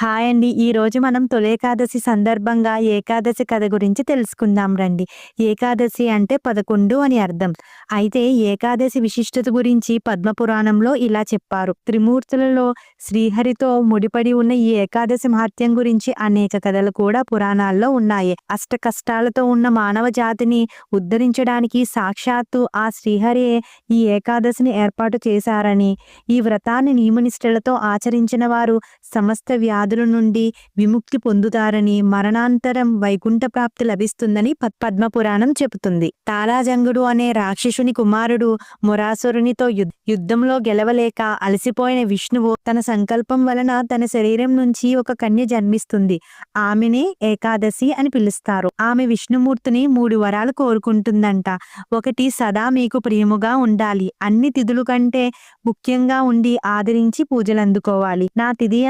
Hi అండి. ఈరోజు మనం తొలేకాదశి సందర్భంగా ఏకాదశి కథ గురించి తెలుసుకుందాం రండి. ఏకాదశి అంటే 11 అని అర్థం. అయితే ఏకాదశి విశిష్టత గురించి పద్మపురాణంలో ఇలా చెప్పారు. త్రిమూర్తులలో శ్రీహరితో ముడిపడి ఉన్న ఈ ఏకాదశి మహత్యం గురించి అనేక కథలు కూడా పురాణాల్లో ఉన్నాయి. అష్ట కష్టాలతో ఉన్న మానవ జాతిని ఉద్ధరించడానికి సాక్షాత్తు ఆ శ్రీహరియే ఈ ఏకాదశిని ఏర్పాటు చేశారని, ఈ వ్రతాన్ని నియమనిష్టలతో ఆచరించిన వారు సమస్త వ్యాధుల నుండి విముక్తి పొందుతారని, మరణాంతరం వైకుంఠ ప్రాప్తి లభిస్తుందని పద్మపురాణం చెబుతుంది. తారాజంగుడు అనే రాక్షసుని కుమారుడు మొరాసురునితో యుద్ధంలో గెలవలేక అలసిపోయిన విష్ణువు తన సంకల్పం వలన తన శరీరం నుంచి ఒక కన్య జన్మిస్తుంది. ఆమెనే ఏకాదశి అని పిలుస్తారు. ఆమె విష్ణుమూర్తిని 3 వరాలు కోరుకుంటుందంట. ఒకటి, సదా మీకు ప్రియముగా ఉండాలి. అన్ని తిథుల కంటే ముఖ్యంగా ఉండి ఆదరించి పూజలందుకోవాలి. నా తిథి